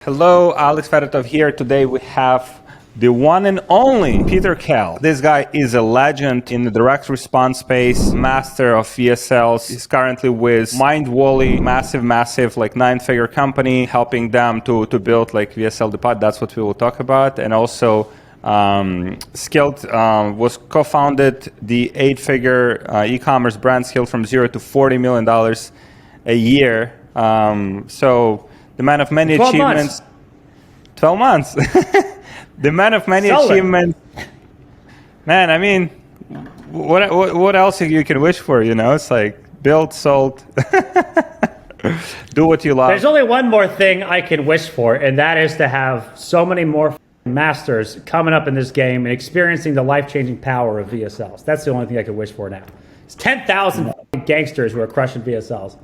Hello, Alex Fedotoff here. Today we have the one and only Peter Kell. This guy is a legend in the direct response space, master of VSLs. He's currently with Mindvalley, massive, like 9-figure company, helping them to build like VSL Depot. That's what we will talk about. And also Skilled was co-founded the 8-figure e-commerce brand Skilled from $0 to $40 million a year. So the man of many achievements. 12 months. The man of many achievements. Man, I mean, what else you can wish for, you know? It's like build, sold, do what you love. There's only one more thing I can wish for, and that is to have so many more masters coming up in this game and experiencing the life-changing power of VSLs. That's the only thing I can wish for now. It's 10,000 gangsters who are crushing VSLs.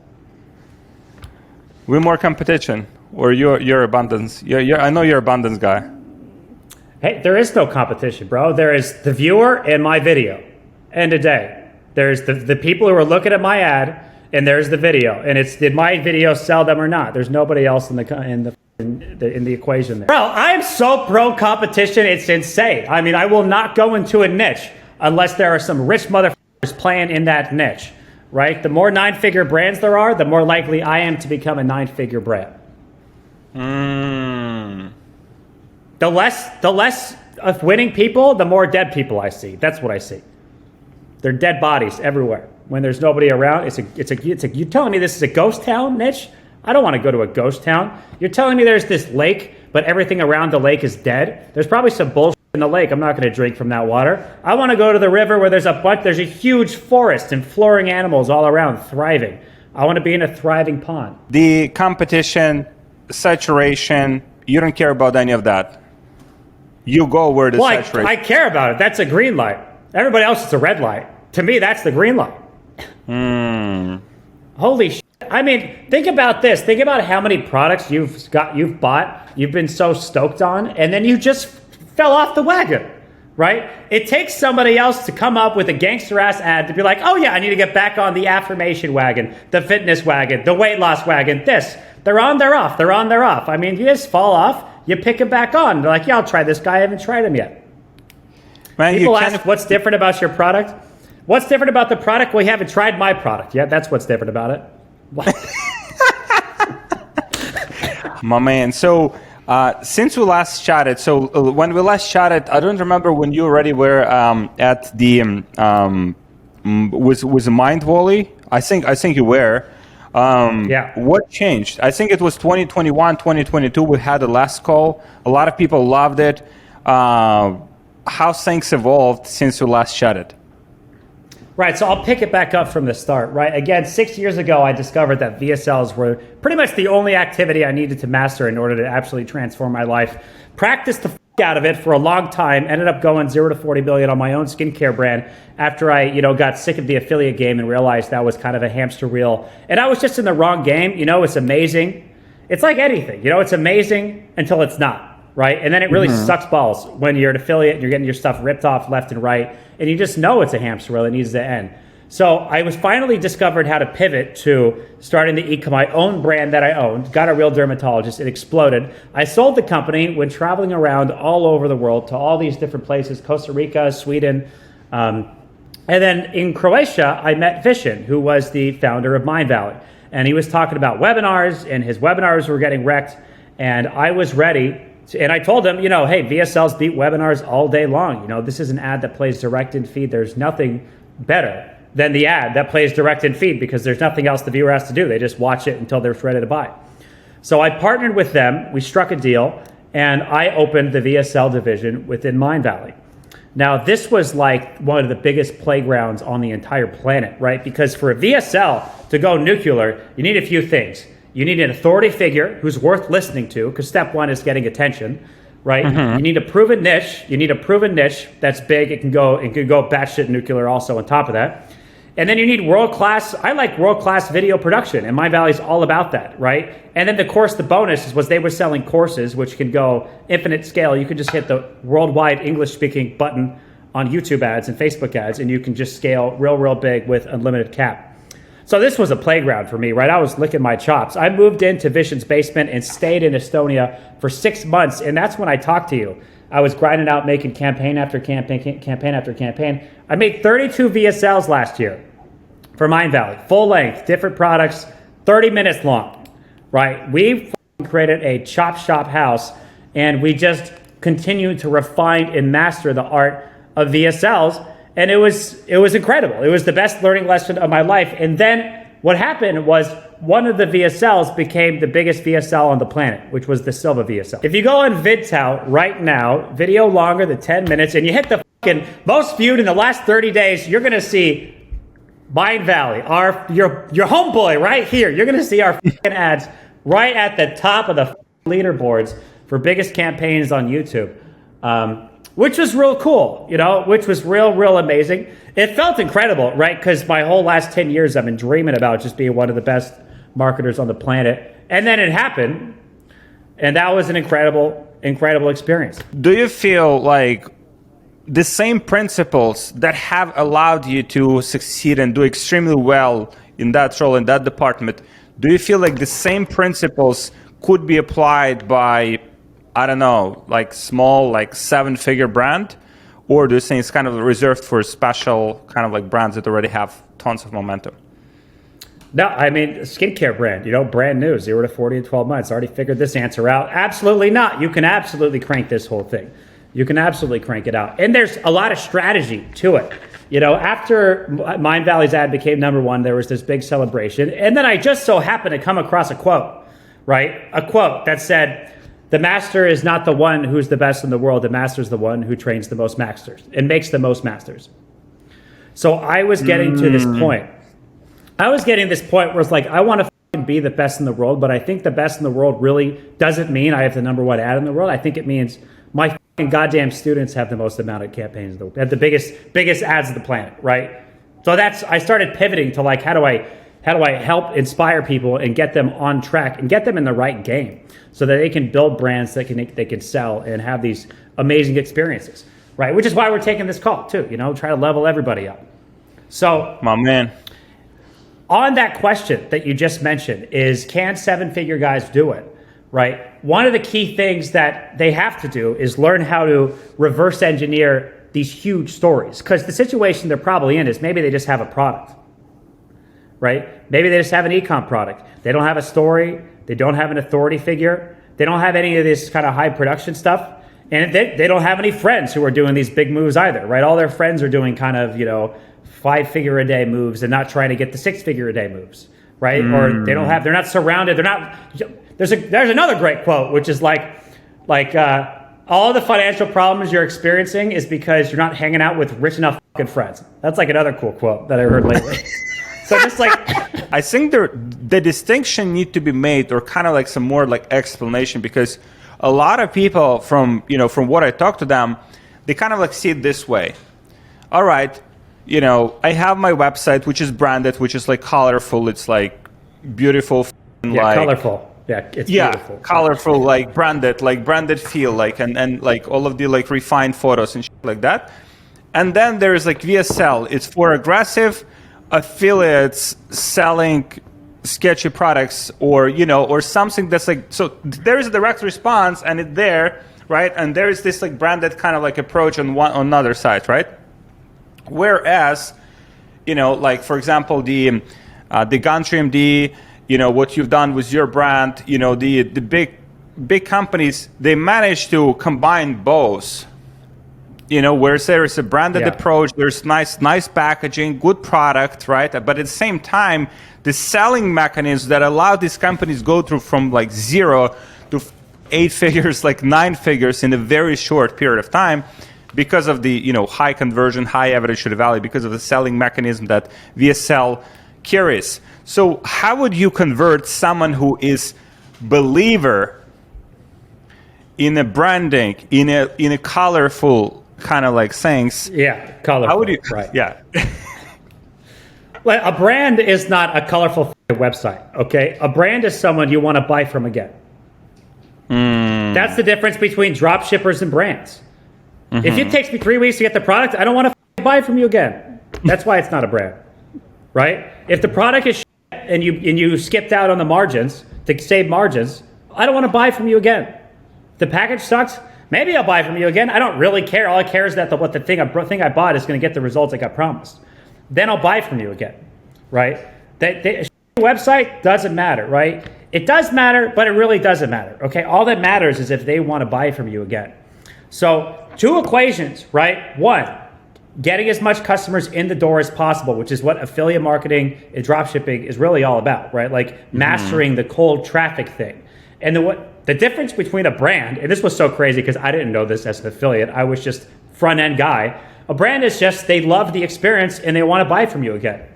We're more competition, or you're abundance. I know you're abundance guy. Hey, there is no competition, bro. There is the viewer and my video. End of day. There's the people who are looking at my ad, and there's the video. And it's, did my video sell them or not? There's nobody else in the equation there. Bro, I am so pro competition, it's insane. I mean, I will not go into a niche unless there are some rich motherfuckers playing in that niche. Right? The more 9-figure brands there are, the more likely I am to become a 9-figure brand. The less of winning people, the more dead people I see. That's what I see. They're dead bodies everywhere. When there's nobody around, you're telling me this is a ghost town niche? I don't want to go to a ghost town. You're telling me there's this lake, but everything around the lake is dead? There's probably some bullshit in the lake. I'm not going to drink from that water. I want to go to the river where there's a huge forest and flooring animals all around thriving. I want to be in a thriving pond. The competition, saturation, you don't care about any of that. You go where the saturation. I care about it. That's a green light. Everybody else is a red light. To me, that's the green light. Holy shit. I mean, think about this. Think about how many products you've bought, you've been so stoked on, and then you just fell off the wagon, right? It takes somebody else to come up with a gangster ass ad to be like, oh yeah, I need to get back on the affirmation wagon, the fitness wagon, the weight loss wagon, this. They're on, they're off, they're on, they're off. I mean, you just fall off, you pick them back on. They're like, yeah, I'll try this guy, I haven't tried him yet. Man, people ask, what's different about your product? What's different about the product? Well, you haven't tried my product yet. That's what's different about it. My man, so since we last chatted, when we last chatted, I don't remember when you already were at the with Mindvalley. I think you were. Yeah. What changed? I think it was 2021, 2022. We had the last call. A lot of people loved it. How things evolved since we last chatted? Right, so I'll pick it back up from the start, right? Again, 6 years ago, I discovered that VSLs were pretty much the only activity I needed to master in order to absolutely transform my life. Practiced the out of it for a long time, ended up going 0 to 40 billion on my own skincare brand after I, got sick of the affiliate game and realized that was kind of a hamster wheel. And I was just in the wrong game. It's amazing. It's like anything, it's amazing until it's not. Right? And then it really sucks balls when you're an affiliate and you're getting your stuff ripped off left and right, and you just know it's a hamster wheel. It needs to end. So I was finally discovered how to pivot to starting my own brand that I owned, got a real dermatologist, it exploded. I sold the company when traveling around all over the world to all these different places, Costa Rica, Sweden. And then in Croatia, I met Vishen, who was the founder of Mindvalley. And he was talking about webinars, and his webinars were getting wrecked. And I was ready. And I told him, hey, VSLs beat webinars all day long. This is an ad that plays direct in feed. There's nothing better than the ad that plays direct in feed because there's nothing else the viewer has to do. They just watch it until they're ready to buy. So I partnered with them. We struck a deal, and I opened the VSL division within Mindvalley. Now, this was like one of the biggest playgrounds on the entire planet, right? Because for a VSL to go nuclear, you need a few things. You need an authority figure who's worth listening to, because step one is getting attention, right? You need a proven niche. That's big. It can go batshit nuclear also on top of that. And then you need world-class video production, and Mindvalley's all about that, right? And then the bonus was they were selling courses which can go infinite scale. You could just hit the worldwide English-speaking button on YouTube ads and Facebook ads, and you can just scale real big with unlimited cap. So this was a playground for me, right? I was licking my chops. I moved into Vision's basement and stayed in Estonia for 6 months, and that's when I talked to you. I was grinding out, making campaign after campaign after campaign. I made 32 VSLs last year for Mind Valley, full length, different products, 30 minutes long, right? We created a chop shop house, and we just continued to refine and master the art of VSLs. And it was incredible. It was the best learning lesson of my life. And then what happened was one of the VSLs became the biggest VSL on the planet, which was the Silva VSL. If you go on VidTow right now, video longer than 10 minutes, and you hit the fucking most viewed in the last 30 days, you're gonna see Mind Valley, your homeboy right here. You're gonna see our fucking ads right at the top of the leaderboards for biggest campaigns on YouTube. Which was real cool, which was real amazing. It felt incredible, right? Because my whole last 10 years, I've been dreaming about just being one of the best marketers on the planet. And then it happened. And that was an incredible experience. Do you feel like the same principles that have allowed you to succeed and do extremely well in that role, in that department, do you feel like the same principles could be applied by, I don't know, like small, like 7-figure brand? Or do you think it's kind of reserved for special kind of like brands that already have tons of momentum? No, I mean, skincare brand, brand new, 0 to 40 in 12 months. Already figured this answer out. Absolutely not. You can absolutely crank this whole thing. You can absolutely crank it out. And there's a lot of strategy to it. After Mind Valley's ad became #1, there was this big celebration. And then I just so happened to come across a quote, right? A quote that said, "The master is not the one who's the best in the world. The master is the one who trains the most masters and makes the most masters." So I was getting to this point. I was getting this point where it's like, I want to be the best in the world, but I think the best in the world really doesn't mean I have the #1 ad in the world. I think it means my goddamn students have the most amount of campaigns in the world, have the biggest ads of the planet, right? So I started pivoting to like, how do I help inspire people and get them on track and get them in the right game so that they can build brands that they can sell and have these amazing experiences, right? Which is why we're taking this call too, try to level everybody up. So, my man, on that question that you just mentioned is, can 7-figure guys do it, right? One of the key things that they have to do is learn how to reverse engineer these huge stories, because the situation they're probably in is maybe they just have a product, right? Maybe they just have an e-com product. They don't have a story. They don't have an authority figure. They don't have any of this kind of high production stuff. And they don't have any friends who are doing these big moves either, right? All their friends are doing kind of, 5-figure a day moves and not trying to get the 6-figure a day moves, right? Or they're not surrounded. There's another great quote, which is like all the financial problems you're experiencing is because you're not hanging out with rich enough fucking friends. That's like another cool quote that I heard lately. So just like, I think the distinction need to be made, or kind of like some more like explanation, because a lot of people from what I talk to them, they kind of like see it this way. All right, I have my website, which is branded, which is like colorful. It's like beautiful, colorful. Yeah, it's beautiful. Colorful, like branded feel, like and like all of the like refined photos and shit like that. And then there's like VSL. It's for aggressive affiliates selling sketchy products, or or something that's like, so there is a direct response and it's there, right? And there is this like branded kind of like approach on another side, right? Whereas, like for example, the Gantry MD, what you've done with your brand, the big companies, they manage to combine both. Where there is a branded approach, there's nice packaging, good product, right? But at the same time, the selling mechanisms that allow these companies go through from like 0 to 8 figures, like 9 figures in a very short period of time, because of the high conversion, high average order value, because of the selling mechanism that VSL carries. So how would you convert someone who is believer in a branding, in a colorful kind of like things? Yeah, colorful. How would you? Right. Yeah. Well, a brand is not a colorful website. Okay, a brand is someone you want to buy from again. That's the difference between drop shippers and brands. If it takes me 3 weeks to get the product, I don't want to buy from you again. That's why it's not a brand, right? If the product is shit and you skipped out on the margins to save margins, I don't want to buy from you again. If the package sucks, maybe I'll buy from you again. I don't really care. All I care is that the thing I bought is going to get the results I got promised. Then I'll buy from you again, right? The website doesn't matter, right? It does matter, but it really doesn't matter, okay? All that matters is if they want to buy from you again. So 2 equations, right? 1, getting as much customers in the door as possible, which is what affiliate marketing and dropshipping is really all about, right? Like mastering the cold traffic thing. And the difference between a brand, and this was so crazy because I didn't know this as an affiliate, I was just front end guy. A brand is just they love the experience and they want to buy from you again,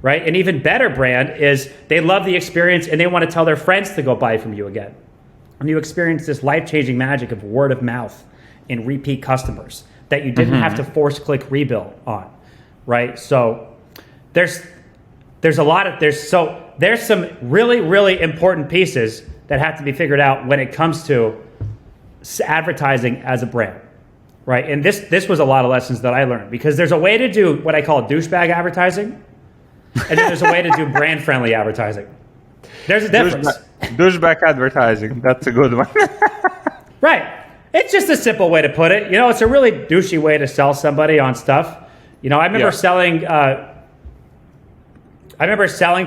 right? An even better brand is they love the experience and they want to tell their friends to go buy from you again. And you experience this life-changing magic of word of mouth and repeat customers that you didn't have to force click rebill on, right? So there's some really, really important pieces that have to be figured out when it comes to advertising as a brand, right? And this was a lot of lessons that I learned because there's a way to do what I call douchebag advertising, and then there's a way to do brand-friendly advertising. There's a difference. Douchebag advertising, that's a good one. Right. It's just a simple way to put it. You know, it's a really douchey way to sell somebody on stuff. You know, I remember selling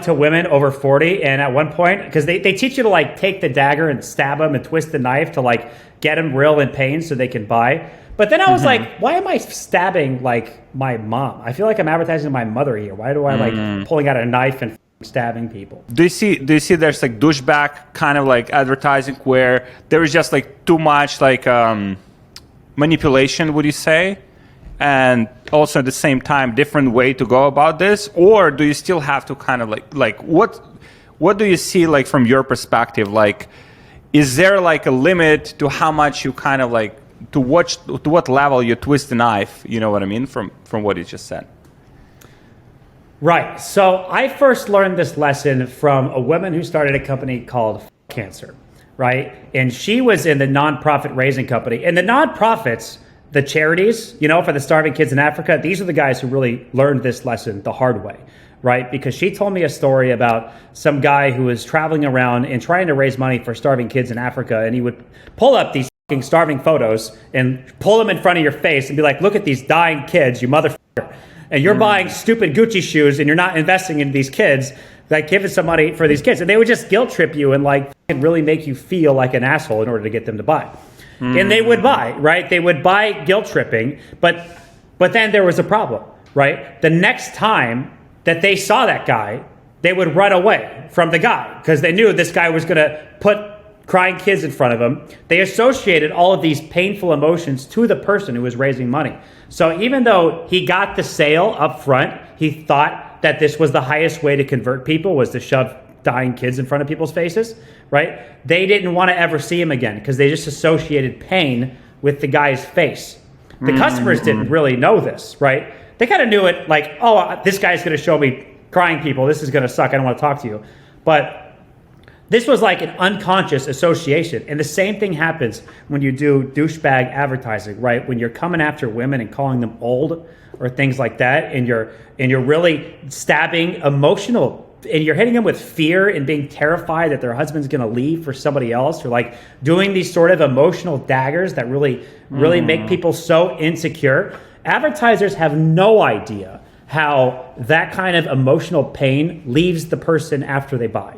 to women over 40, and at one point, because they teach you to like take the dagger and stab them and twist the knife to like get them real in pain so they can buy. But then I was like, why am I stabbing like my mom? I feel like I'm advertising to my mother here. Why do I like pulling out a knife and stabbing people? Do you see there's like douchebag kind of like advertising where there is just like too much like manipulation, would you say? And also at the same time, different way to go about this? Or do you still have to kind of like what do you see like from your perspective? Like, is there like a limit to how much you kind of like to what level you twist the knife? You know what I mean? From what you just said. Right. So I first learned this lesson from a woman who started a company called Cancer, right? And she was in the nonprofit raising company. And the nonprofits, the charities, you know, for the starving kids in Africa, these are the guys who really learned this lesson the hard way, right? Because she told me a story about some guy who was traveling around and trying to raise money for starving kids in Africa. And he would pull up these fucking starving photos and pull them in front of your face and be like, look at these dying kids, you motherfucker. And you're buying stupid Gucci shoes and you're not investing in these kids, like giving some money for these kids. And they would just guilt trip you and like really make you feel like an asshole in order to get them to buy. And they would buy, right? They would buy guilt tripping, but then there was a problem, right? The next time that they saw that guy, they would run away from the guy because they knew this guy was going to put crying kids in front of them. They associated all of these painful emotions to the person who was raising money. So even though he got the sale up front, he thought that this was the highest way to convert people was to shove dying kids in front of people's faces, right? They didn't want to ever see him again because they just associated pain with the guy's face. The customers didn't really know this, right? They kind of knew it like, oh, this guy's going to show me crying people. This is going to suck. I don't want to talk to you. But this was like an unconscious association. And the same thing happens when you do douchebag advertising, right? When you're coming after women and calling them old or things like that, and you're really stabbing emotional, and you're hitting them with fear and being terrified that their husband's going to leave for somebody else, or like doing these sort of emotional daggers that really make people so insecure. Advertisers have no idea how that kind of emotional pain leaves the person after they buy.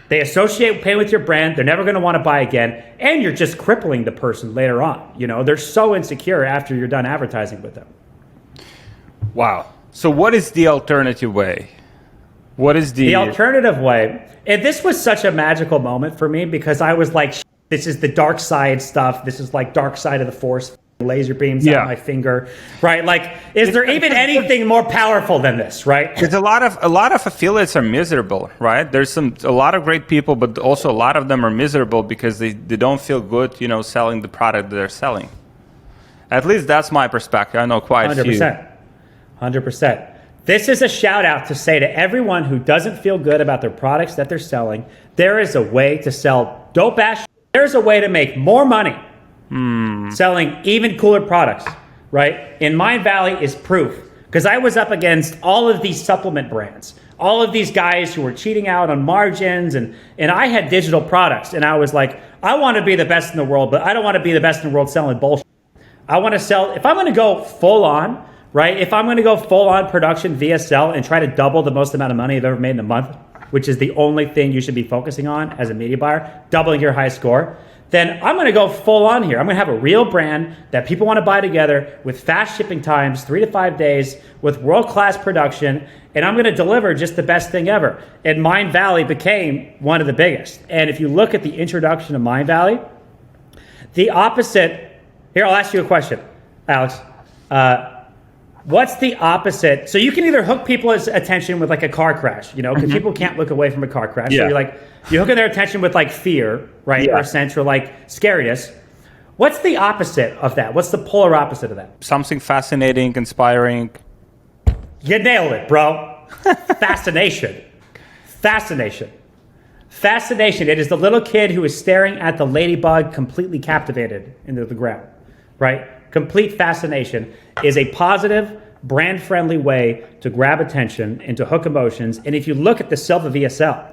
They associate pain with your brand. They're never going to want to buy again. And you're just crippling the person later on. You know, they're so insecure after you're done advertising with them. Wow. So what is the alternative way? What is the alternative way? And this was such a magical moment for me because I was like, this is the dark side stuff. This is like dark side of the force. Laser beams out my finger, right? Like, is there even anything more powerful than this, right? There's a lot of affiliates are miserable, right? There's a lot of great people, but also a lot of them are miserable because they don't feel good, you know, selling the product that they're selling. At least that's my perspective. I know quite 100%. a few. 100%. This is a shout out to say to everyone who doesn't feel good about their products that they're selling, there is a way to sell dope ass. There's a way to make more money selling even cooler products, right? And Mind Valley is proof. Because I was up against all of these supplement brands, all of these guys who were cheating out on margins, and I had digital products, and I was like, I want to be the best in the world, but I don't want to be the best in the world selling bullshit. I want to sell, if I'm going to go full on, right? If I'm going to go full on production VSL and try to double the most amount of money I've ever made in a month, which is the only thing you should be focusing on as a media buyer, doubling your high score, then I'm going to go full on here. I'm going to have a real brand that people want to buy together with fast shipping times, 3 to 5 days, with world-class production, and I'm going to deliver just the best thing ever. And Mind Valley became one of the biggest. And if you look at the introduction of Mind Valley, the opposite, here, I'll ask you a question, Alex. What's the opposite? So you can either hook people's attention with like a car crash, you know, because people can't look away from a car crash. So you're hooking their attention with like fear, right? Or sense, or like scariness. What's the opposite of that? What's the polar opposite of that? Something fascinating, inspiring. You nailed it, bro. Fascination. Fascination. Fascination. It is the little kid who is staring at the ladybug, completely captivated into the ground, right? Complete fascination is a positive, brand-friendly way to grab attention and to hook emotions. And if you look at the Silva VSL,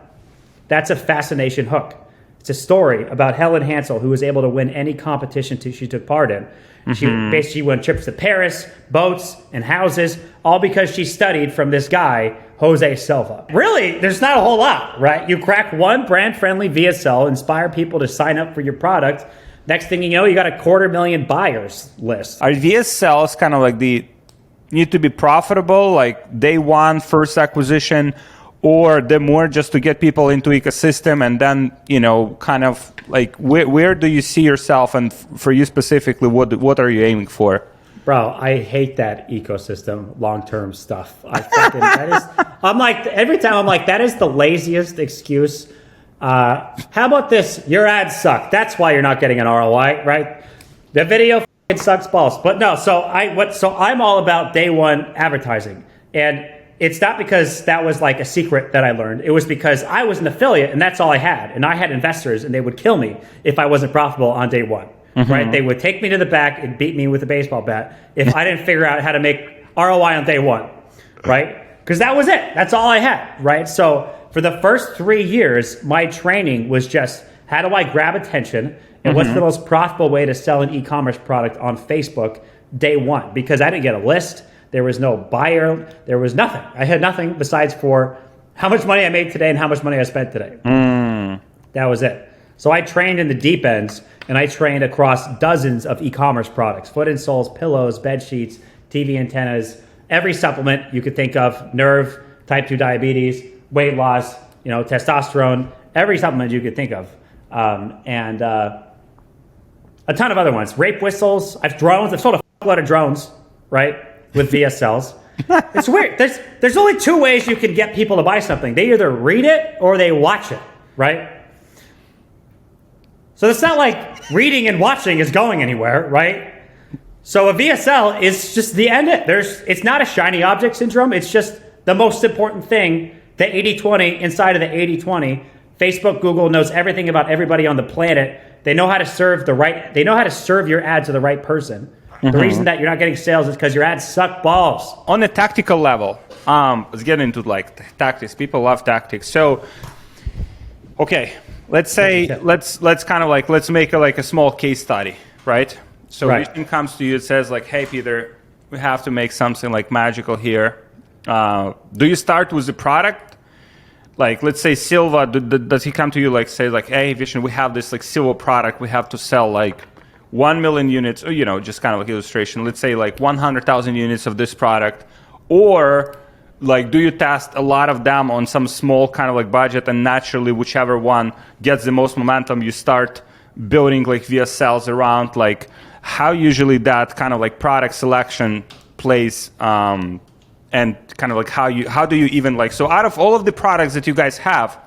that's a fascination hook. It's a story about Helen Hansel, who was able to win any competition she took part in. She basically won trips to Paris, boats, and houses, all because she studied from this guy, Jose Silva. Really, there's not a whole lot, right? You crack one brand-friendly VSL, inspire people to sign up for your product. Next thing you know, you got a 250,000 buyers list. Are VSLs kind of like need to be profitable, like day one, first acquisition, or they're more just to get people into ecosystem, and then, you know, kind of like where do you see yourself, and for you specifically, what are you aiming for? Bro, I hate that ecosystem long-term stuff. I'm like, every time I'm like, that is the laziest excuse. How about this? Your ads suck. That's why you're not getting an ROI, right? The video sucks balls. But no, so I'm all about day one advertising. And it's not because that was like a secret that I learned. It was because I was an affiliate and that's all I had. And I had investors and they would kill me if I wasn't profitable on day one, right? They would take me to the back and beat me with a baseball bat if I didn't figure out how to make ROI on day one, right? Because that was it. That's all I had, right? So for the first 3 years, my training was just, how do I grab attention, and what's the most profitable way to sell an e-commerce product on Facebook day one? Because I didn't get a list. There was no buyer. There was nothing. I had nothing besides for how much money I made today and how much money I spent today. That was it. So I trained in the deep ends, and I trained across dozens of e-commerce products: foot insoles, pillows, bed sheets, TV antennas, every supplement you could think of, nerve, type 2 diabetes, weight loss, you know, testosterone, every supplement you could think of. And a ton of other ones. Rape whistles. I've sold a lot of drones, right, with VSLs. It's weird. There's only 2 ways you can get people to buy something. They either read it or they watch it, right? So it's not like reading and watching is going anywhere, right? So a VSL is just the end. It's not a shiny object syndrome. It's just the most important thing. The 80-20 inside of the 80-20. Facebook, Google knows everything about everybody on the planet. They know how to serve they know how to serve your ad to the right person. The reason that you're not getting sales is because your ads suck balls. On the tactical level, let's get into like tactics. People love tactics. So, okay, let's say let's kind of like let's make a small case study, right? So Vision comes to you and says like, hey Peter, we have to make something like magical here. Do you start with the product? Like, let's say Silva, does he come to you like say like, hey Vision, we have this like Silva product, we have to sell like 1 million units, or, you know, just kind of like illustration. Let's say like 100,000 units of this product, or like, do you test a lot of them on some small kind of like budget, and naturally whichever one gets the most momentum, you start building like VSLs around, like how usually that kind of like product selection plays, and kind of like how do you even like, so out of all of the products that you guys have,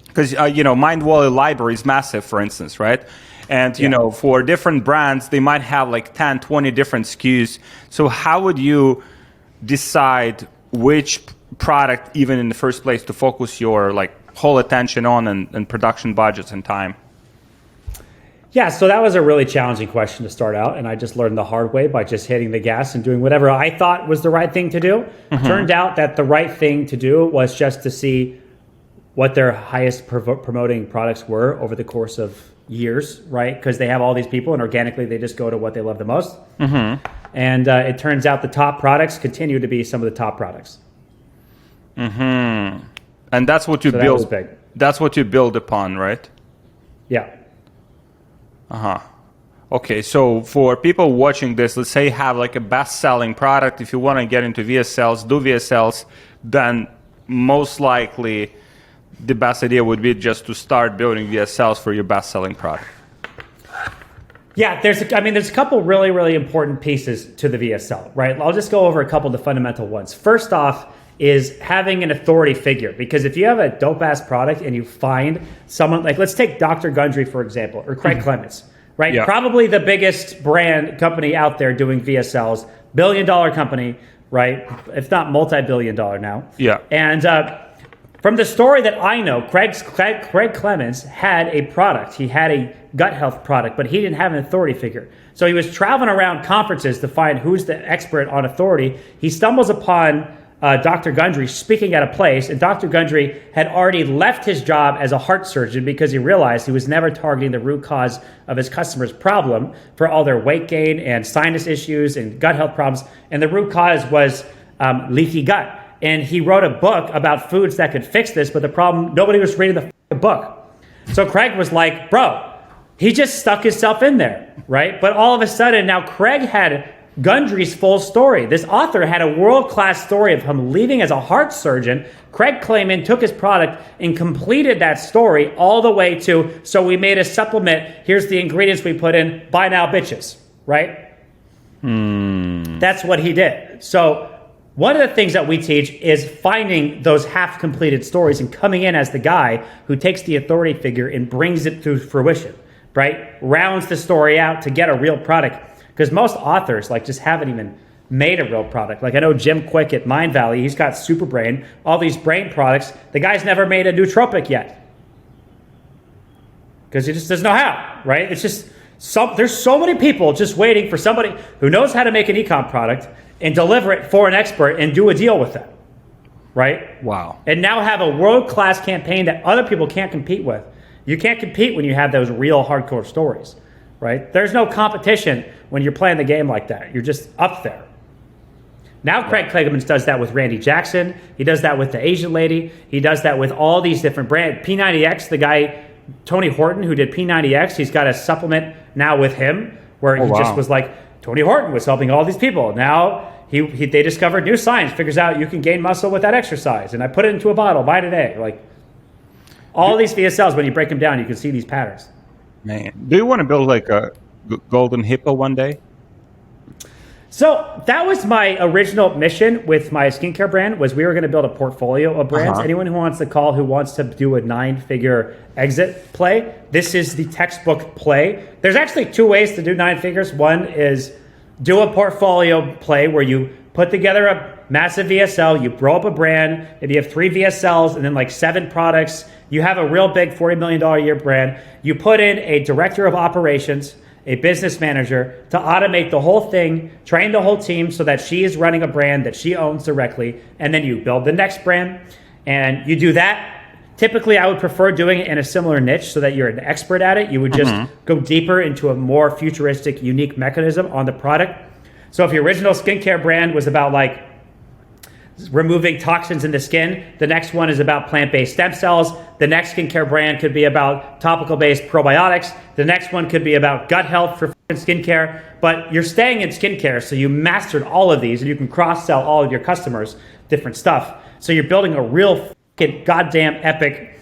because you know, Mind Valley library is massive, for instance, right? And you know, for different brands, they might have like 10, 20 different SKUs. So how would you decide which product, even in the first place, to focus your like whole attention on, and production budgets and time? Yeah, so that was a really challenging question to start out, and I just learned the hard way by just hitting the gas and doing whatever I thought was the right thing to do. Turned out that the right thing to do was just to see what their highest promoting products were over the course of years, right? Because they have all these people, and organically they just go to what they love the most. And it turns out the top products continue to be some of the top products. And that's what you So that build. was big. That's what you build upon, right? Yeah. Okay, so for people watching this, let's say you have like a best-selling product. If you want to get into VSLs, do VSLs, then most likely the best idea would be just to start building VSLs for your best-selling product. Yeah, there's a couple really, really important pieces to the VSL, right? I'll just go over a couple of the fundamental ones. First off is having an authority figure, because if you have a dope-ass product and you find someone, like let's take Dr. Gundry, for example, or Craig Clements, right? Yeah. Probably the biggest brand company out there doing VSLs, billion-dollar company, right? If not multi-billion-dollar now. Yeah. And from the story that I know, Craig Clements had a product. He had a gut health product, but he didn't have an authority figure. So he was traveling around conferences to find who's the expert on authority. He stumbles upon Dr. Gundry speaking at a place, and Dr. Gundry had already left his job as a heart surgeon because he realized he was never targeting the root cause of his customer's problem for all their weight gain and sinus issues and gut health problems. And the root cause was leaky gut. And he wrote a book about foods that could fix this, but the problem, nobody was reading the book. So Craig was like, bro, he just stuck himself in there, right? But all of a sudden, now Craig had Gundry's full story. This author had a world-class story of him leaving as a heart surgeon. Craig Clayman took his product and completed that story all the way to, so we made a supplement, here's the ingredients we put in, buy now bitches, right? That's what he did. So one of the things that we teach is finding those half-completed stories and coming in as the guy who takes the authority figure and brings it to fruition, right? Rounds the story out to get a real product. Because most authors like just haven't even made a real product. Like I know Jim Quick at Mind Valley, he's got Super Brain, all these brain products. The guy's never made a nootropic yet. Because he just doesn't know how, right? It's just, there's so many people just waiting for somebody who knows how to make an e-com product and deliver it for an expert and do a deal with them, right? Wow. And now have a world-class campaign that other people can't compete with. You can't compete when you have those real hardcore stories, right? There's no competition when you're playing the game like that. You're just up there. Now Craig Clements does that with Randy Jackson. He does that with the Asian lady. He does that with all these different brands. P90X, the guy, Tony Horton, who did P90X, he's got a supplement now with him where he just was like, Tony Horton was helping all these people. Now they discovered new science, figures out you can gain muscle with that exercise. And I put it into a bottle, buy today. Like all these VSLs, when you break them down, you can see these patterns. Man, do you want to build like a golden hippo one day? So that was my original mission with my skincare brand, was we were going to build a portfolio of brands. Anyone who wants to call, who wants to do a 9-figure exit play, this is the textbook play. There's actually 2 ways to do 9 figures. One is do a portfolio play where you put together a massive VSL, you grow up a brand, maybe you have 3 VSLs and then like 7 products. You have a real big $40 million a year brand. You put in a director of operations, a business manager to automate the whole thing, train the whole team so that she is running a brand that she owns directly, and then you build the next brand and you do that. Typically, I would prefer doing it in a similar niche so that you're an expert at it. You would just go deeper into a more futuristic, unique mechanism on the product. So if your original skincare brand was about like removing toxins in the skin, the next one is about plant-based stem cells. The next skincare brand could be about topical-based probiotics. The next one could be about gut health for skincare. But you're staying in skincare, so you mastered all of these, and you can cross-sell all of your customers different stuff. So you're building a real goddamn epic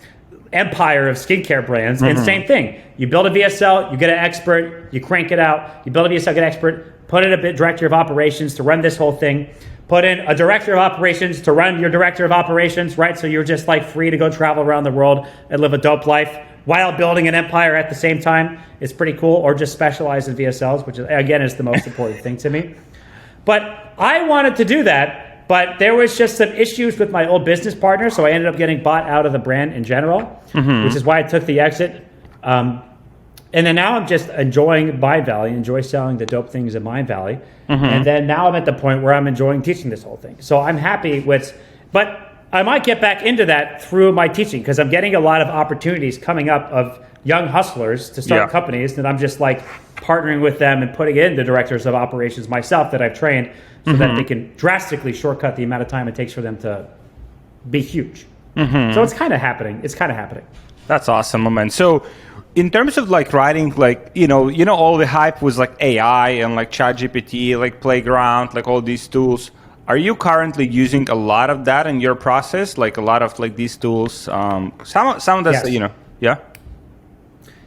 empire of skincare brands. And same thing. You build a VSL, you get an expert, you crank it out. You build a VSL, get an expert, put in a director of operations to run this whole thing. Put in a director of operations to run your director of operations, right? So you're just like free to go travel around the world and live a dope life while building an empire at the same time. It's pretty cool. Or just specialize in VSLs, which again is the most important thing to me. But I wanted to do that, but there was just some issues with my old business partner, so I ended up getting bought out of the brand in general, which is why I took the exit. And then now I'm just enjoying Mind Valley, enjoy selling the dope things in Mind Valley. And then now I'm at the point where I'm enjoying teaching this whole thing. So I'm happy with, but I might get back into that through my teaching because I'm getting a lot of opportunities coming up of young hustlers to start companies that I'm just like partnering with them and putting in the directors of operations myself that I've trained so that they can drastically shortcut the amount of time it takes for them to be huge. So it's kind of happening. That's awesome, man. So in terms of like writing, like, all the hype was like AI and like ChatGPT, like Playground, like all these tools. Are you currently using a lot of that in your process? Like a lot of like these tools, some of that's, Yes.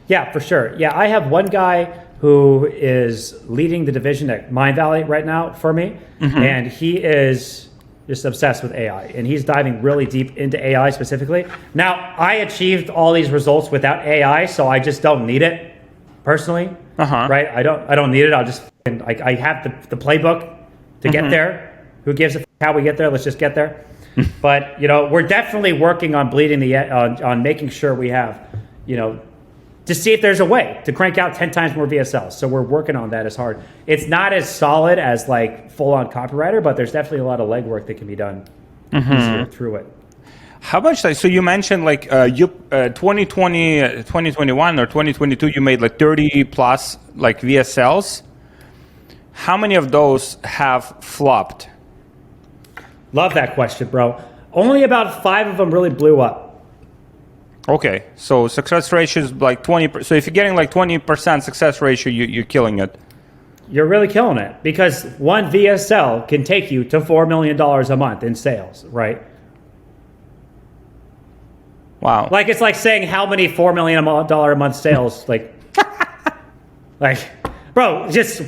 Yeah, for sure. Yeah, I have one guy who is leading the division at Mind Valley right now for me. And he is just obsessed with AI, and he's diving really deep into AI specifically. Now, I achieved all these results without AI, so I just don't need it personally, right? I don't need it. I'll just, I have the playbook to get there. Who gives a f- how we get there? Let's just get there. But, we're definitely working on on making sure we have, to see if there's a way to crank out 10 times more VSLs. So we're working on that as hard. It's not as solid as like full-on copywriter, but there's definitely a lot of legwork that can be done easier through it. How much, so you mentioned like 2020, 2021 or 2022, you made like 30 plus like VSLs. How many of those have flopped? Love that question, bro. Only about 5 of them really blew up. Okay, so success ratio is like 20%. So if you're getting like 20% success ratio, you're killing it. You're really killing it because one VSL can take you to $4 million a month in sales, right? Wow. Like it's like saying how many $4 million a month sales, like, bro, just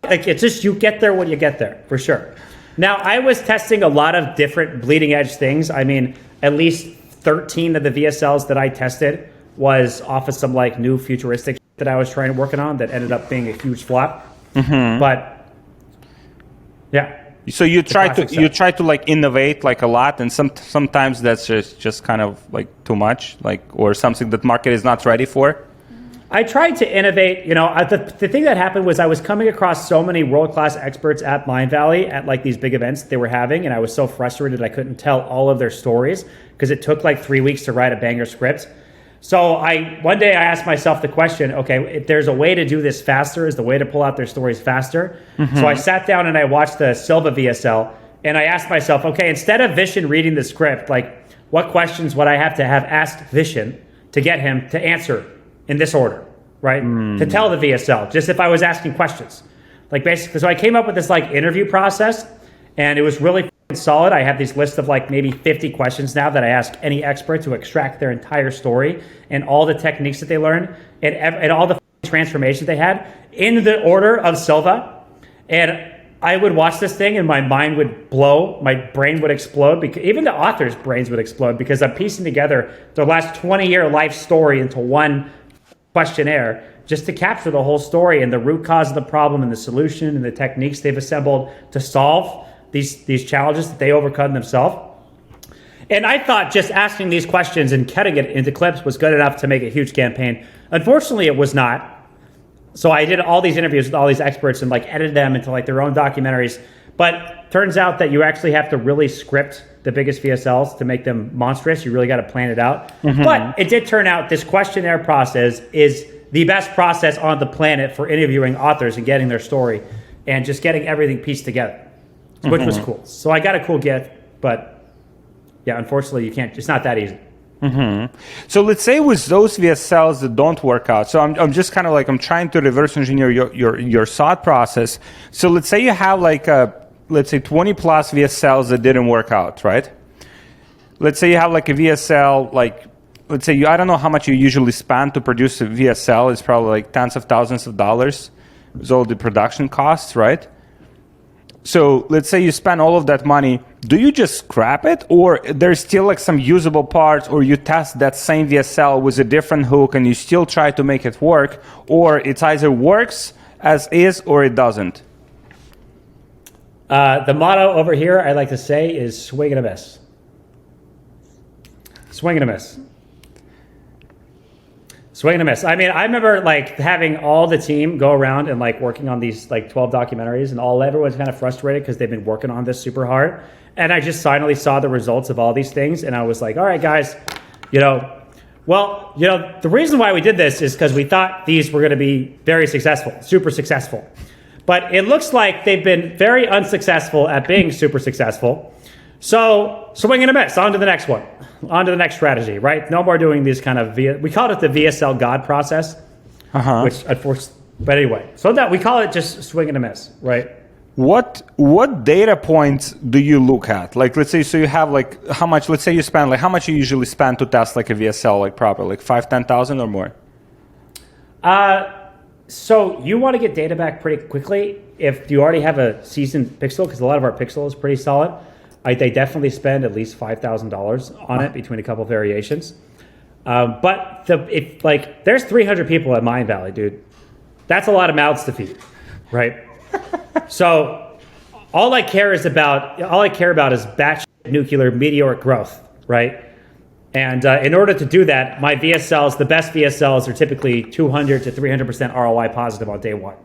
it's just you get there when you get there for sure. Now I was testing a lot of different bleeding edge things. I mean, at least 13 of the VSLs that I tested was off of some like new futuristic that I was working on that ended up being a huge flop. But yeah. So you try to like innovate like a lot, and sometimes that's just kind of like too much, like, or something that market is not ready for. I tried to innovate. The thing that happened was I was coming across so many world-class experts at Mind Valley at like these big events they were having, and I was so frustrated I couldn't tell all of their stories because it took like 3 weeks to write a banger script. So one day I asked myself the question, okay, if there's a way to do this faster, is the way to pull out their stories faster? So I sat down and I watched the Silva VSL, and I asked myself, okay, instead of Vishen reading the script, like what questions would I have asked Vishen to get him to answer in this order, right? To tell the VSL, just if I was asking questions. Like basically, so I came up with this like interview process, and it was really solid. I have these lists of like maybe 50 questions now that I ask any expert to extract their entire story and all the techniques that they learned and all the transformations they had in the order of Silva. And I would watch this thing and my mind would blow, my brain would explode, because even the authors' brains would explode because I'm piecing together their last 20-year life story into one questionnaire just to capture the whole story and the root cause of the problem and the solution and the techniques they've assembled to solve these challenges that they overcome themselves. And I thought just asking these questions and cutting it into clips was good enough to make a huge campaign. Unfortunately, it was not. So I did all these interviews with all these experts and like edited them into like their own documentaries. But turns out that you actually have to really script the biggest VSLs to make them monstrous. You really got to plan it out. But it did turn out this questionnaire process is the best process on the planet for interviewing authors and getting their story and just getting everything pieced together, which was cool. So I got a cool gift, but yeah, unfortunately you can't, it's not that easy. So let's say with those VSLs that don't work out. So I'm just kind of like, I'm trying to reverse engineer your thought process. So let's say you have like let's say 20 plus VSLs that didn't work out, right? Let's say you have like a VSL, like, let's say I don't know how much you usually spend to produce a VSL. It's probably like tens of thousands of dollars with all the production costs, right? So let's say you spend all of that money. Do you just scrap it, or there's still like some usable parts, or you test that same VSL with a different hook and you still try to make it work, or it either works as is or it doesn't? The motto over here I like to say is swing and a miss. Swing and a miss. Swing and a miss. I mean, I remember like having all the team go around and like working on these like 12 documentaries, and everyone's kind of frustrated because they've been working on this super hard. And I just finally saw the results of all these things, and I was like, all right, guys, the reason why we did this is because we thought these were going to be very successful, super successful. But it looks like they've been very unsuccessful at being super successful. So swing and a miss. On to the next one. On to the next strategy, right? No more doing these kind of, we called it the VSL God process, which unfortunately, but anyway. So that we call it just swing and a miss, right? What data points do you look at? Like, let's say, so you have like how much, let's say you spend, like how much you usually spend to test like a VSL, like properly, like 5,000-10,000 or more? So you want to get data back pretty quickly if you already have a seasoned pixel, because a lot of our pixel is pretty solid. They definitely spend at least $5,000 on it between a couple variations. But there's 300 people at Mind Valley, dude. That's a lot of mouths to feed, right? So all I care about is batch nuclear meteoric growth, right? And in order to do that, my VSLs, the best VSLs, are typically 200 to 300% ROI positive on day one,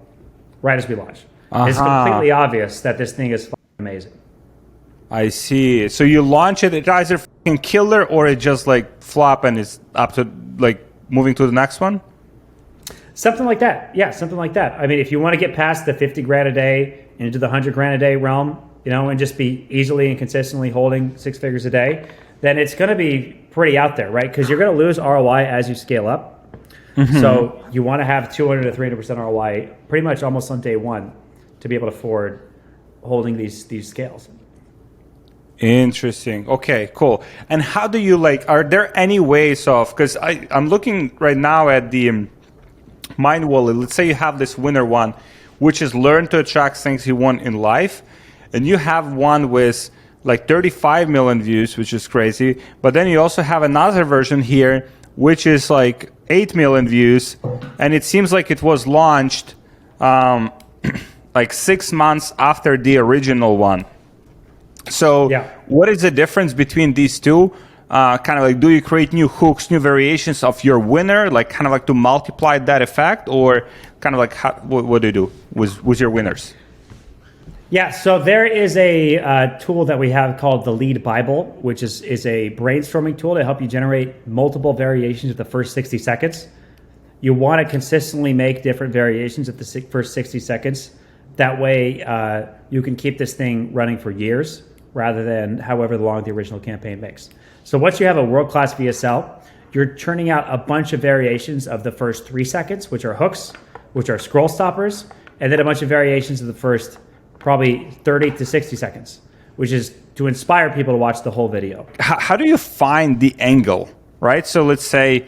right as we launch. It's completely obvious that this thing is amazing. I see. So you launch it, it's either fucking killer or it just like flop and it's up to like moving to the next one? Something like that. Yeah, something like that. I mean, if you want to get past the 50 grand a day into the 100 grand a day realm, and just be easily and consistently holding 6 figures a day, then it's going to be pretty out there, right? Because you're going to lose ROI as you scale up. Mm-hmm. So you want to have 200 to 300% ROI pretty much almost on day one to be able to afford holding these scales. Interesting. Okay, cool. And how do you are there any ways of, because I'm looking right now at the Mind Wallet. Let's say you have this winner one, which is learn to attract things you want in life. And you have one with like 35 million views, which is crazy. But then you also have another version here, which is like 8 million views. And it seems like it was launched like 6 months after the original one. So What is the difference between these two? Kind of like, do you create new hooks, new variations of your winner, like kind of like to multiply that effect, or kind of like what do you do with your winners? Yeah, so there is a tool that we have called the Lead Bible, which is a brainstorming tool to help you generate multiple variations at the first 60 seconds. You want to consistently make different variations at the first 60 seconds. That way you can keep this thing running for years rather than however long the original campaign makes. So once you have a world-class VSL, you're churning out a bunch of variations of the first 3 seconds, which are hooks, which are scroll stoppers, and then a bunch of variations of the first probably 30 to 60 seconds, which is to inspire people to watch the whole video. How do you find the angle, right? So let's say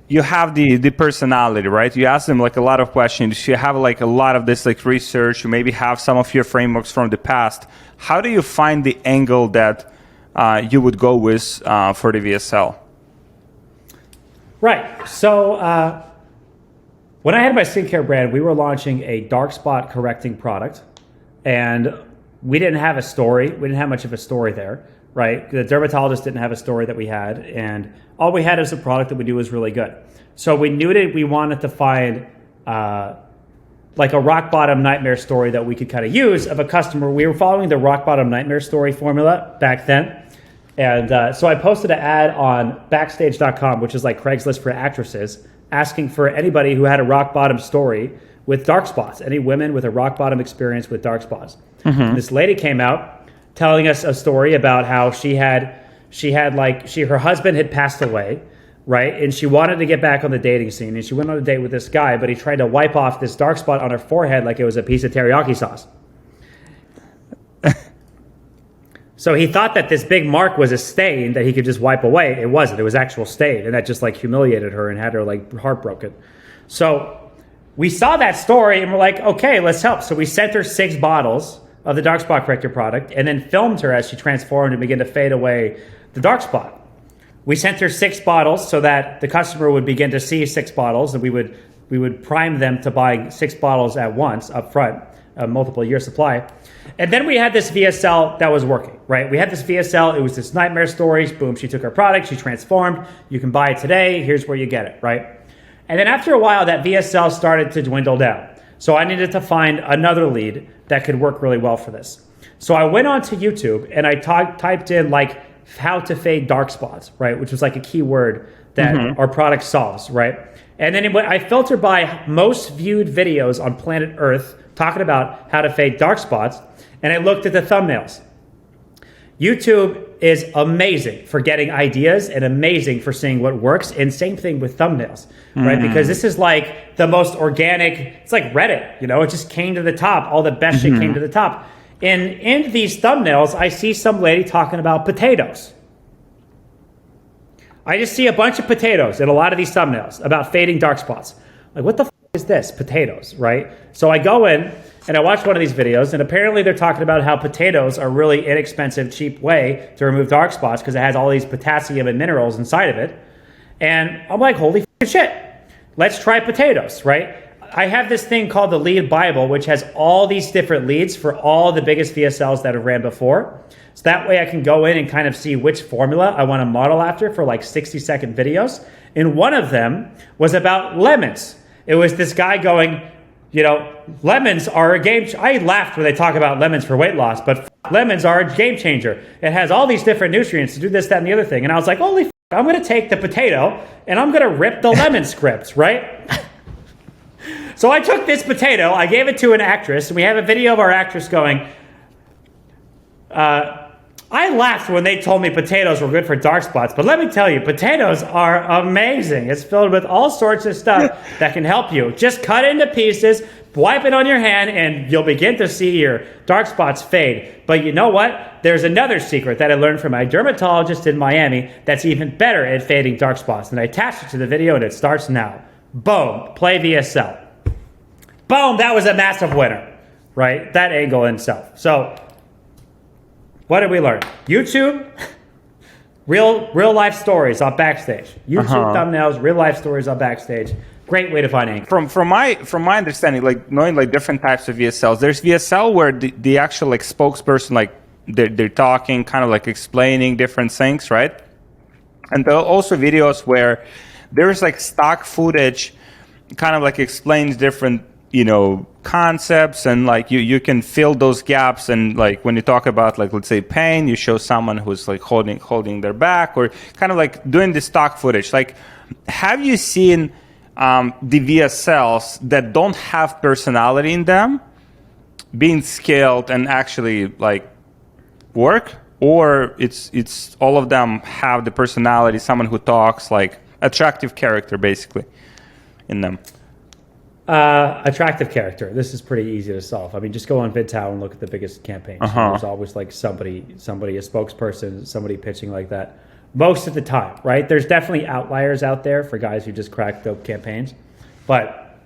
you have the personality, right? You ask them like a lot of questions. You have like a lot of this like research. You maybe have some of your frameworks from the past. How do you find the angle that you would go with for the VSL? Right. So when I had my skincare brand, we were launching a dark spot correcting product, and we didn't have a story. We didn't have much of a story there, right? The dermatologist didn't have a story that we had, and all we had is a product that we knew was really good. So we knew that we wanted to find like a rock bottom nightmare story that we could kind of use of a customer. We were following the rock bottom nightmare story formula back then. And so I posted an ad on backstage.com, which is like Craigslist for actresses, asking for anybody who had a rock bottom story with dark spots, any women with a rock bottom experience with dark spots. Mm-hmm. This lady came out telling us a story about how her husband had passed away, right? And she wanted to get back on the dating scene, and she went on a date with this guy, but he tried to wipe off this dark spot on her forehead like it was a piece of teriyaki sauce. So he thought that this big mark was a stain that he could just wipe away. It wasn't. It was actual stain, and that just like humiliated her and had her like heartbroken. So we saw that story and we're like, okay, let's help. So we sent her 6 bottles of the dark spot corrector product and then filmed her as she transformed and began to fade away the dark spot. We sent her 6 bottles so that the customer would begin to see 6 bottles, and we would prime them to buy 6 bottles at once up front, a multiple year supply. And then we had this VSL that was working, right? We had this VSL. It was this nightmare stories. Boom, she took our product. She transformed. You can buy it today. Here's where you get it, right? And then after a while, that VSL started to dwindle down. So I needed to find another lead that could work really well for this. So I went onto YouTube and I typed in like how to fade dark spots, right? Which was like a keyword that our product solves, right? And then I filtered by most viewed videos on planet Earth talking about how to fade dark spots. And I looked at the thumbnails. YouTube is amazing for getting ideas and amazing for seeing what works. And same thing with thumbnails, right? Because this is like the most organic, it's like Reddit, you know, it just came to the top. All the best shit came to the top. And in these thumbnails, I see some lady talking about potatoes. I just see a bunch of potatoes in a lot of these thumbnails about fading dark spots. Like, what the f is this? Potatoes, right? So I go in and I watch one of these videos, and apparently they're talking about how potatoes are a really inexpensive, cheap way to remove dark spots because it has all these potassium and minerals inside of it. And I'm like, holy shit, let's try potatoes, right? I have this thing called the Lead Bible, which has all these different leads for all the biggest VSLs that have ran before. So that way I can go in and kind of see which formula I want to model after for like 60-second videos. And one of them was about lemons. It was this guy going, you know, lemons are a game changer. I laughed when they talk about lemons for weight loss, but lemons are a game changer. It has all these different nutrients to do this, that, and the other thing. And I was like, holy I'm going to take the potato and I'm going to rip the lemon script, right? So I took this potato, I gave it to an actress, and we have a video of our actress going, I laughed when they told me potatoes were good for dark spots, but let me tell you, potatoes are amazing. It's filled with all sorts of stuff that can help you. Just cut it into pieces, wipe it on your hand, and you'll begin to see your dark spots fade. But you know what? There's another secret that I learned from my dermatologist in Miami that's even better at fading dark spots. And I attached it to the video, and it starts now. Boom. Play VSL. Boom. That was a massive winner, right? That angle in itself. So what did we learn? YouTube, real life stories on Backstage. YouTube thumbnails, real life stories on Backstage. Great way to find angle. From my understanding, like knowing like different types of VSLs, there's VSL where the actual like spokesperson, like they're talking, kind of like explaining different things, right? And there are also videos where there's like stock footage, kind of like explains different, you know, concepts, and like you can fill those gaps. And like when you talk about like, let's say pain, you show someone who's like holding their back, or kind of like doing the stock footage. Like, have you seen the VSLs that don't have personality in them being scaled and actually like work? Or it's all of them have the personality, someone who talks, like attractive character basically in them? Attractive character. This is pretty easy to solve. I mean, just go on VidTower and look at the biggest campaigns. There's always like somebody, a spokesperson, somebody pitching like that. Most of the time, right? There's definitely outliers out there for guys who just crack dope campaigns, but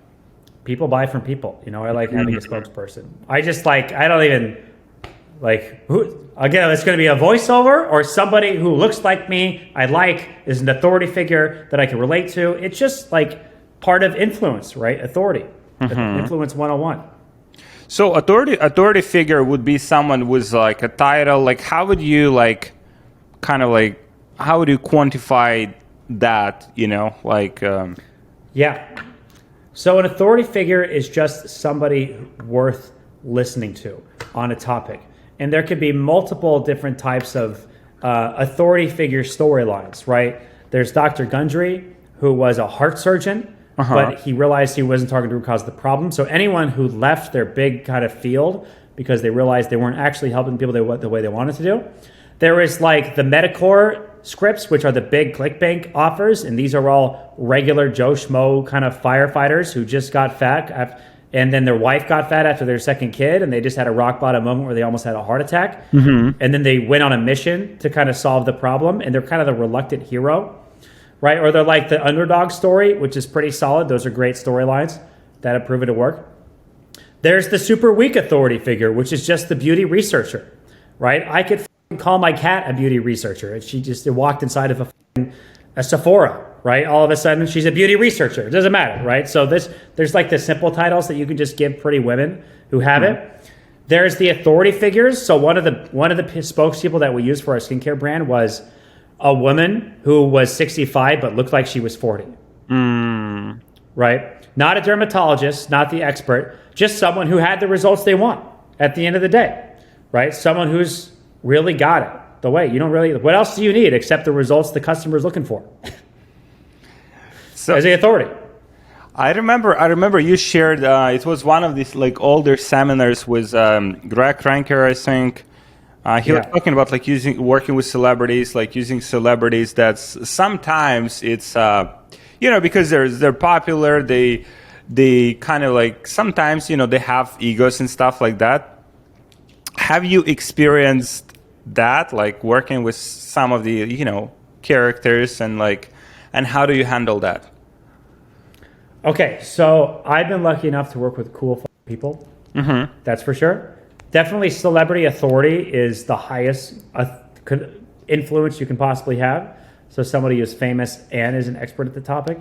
people buy from people. You know, I like having a spokesperson. I don't even like who. Again, it's going to be a voiceover or somebody who looks like me. Is an authority figure that I can relate to. It's just like part of influence, right? Authority. Influence 101. So authority figure would be someone with like a title. Like, how would you like kind of like, how would you quantify that, you know, like... Yeah. So an authority figure is just somebody worth listening to on a topic. And there could be multiple different types of authority figure storylines, right? There's Dr. Gundry, who was a heart surgeon, but he realized he wasn't targeting the root cause of the problem. So anyone who left their big kind of field because they realized they weren't actually helping people the way they wanted to do. There is like the Medicore scripts, which are the big ClickBank offers, and these are all regular Joe Schmo kind of firefighters who just got fat, and then their wife got fat after their second kid, and they just had a rock bottom moment where they almost had a heart attack, and then they went on a mission to kind of solve the problem, and they're kind of the reluctant hero, right? Or they're like the underdog story, which is pretty solid. Those are great storylines that have proven to work. There's the super weak authority figure, which is just the beauty researcher, right? I could call my cat a beauty researcher. She just walked inside of a Sephora, right? All of a sudden, she's a beauty researcher. It doesn't matter, right? So there's like the simple titles that you can just give pretty women who have it. There's the authority figures. So one of the spokespeople that we used for our skincare brand was a woman who was 65 but looked like she was 40. right? Not a dermatologist, not the expert, just someone who had the results they want at the end of the day, right? Someone who's really got it the way. You don't really, what else do you need except the results the customer is looking for? So, as the authority. I remember you shared, it was one of these like older seminars with Greg Ranker, I think. He was talking about like working with celebrities, like using celebrities that's sometimes it's, because they're popular, they kind of like, sometimes, they have egos and stuff like that. Have you experienced that, like working with some of the, characters and how do you handle that? Okay, so I've been lucky enough to work with cool people. Mm-hmm. That's for sure. Definitely celebrity authority is the highest influence you can possibly have. So somebody who's famous and is an expert at the topic.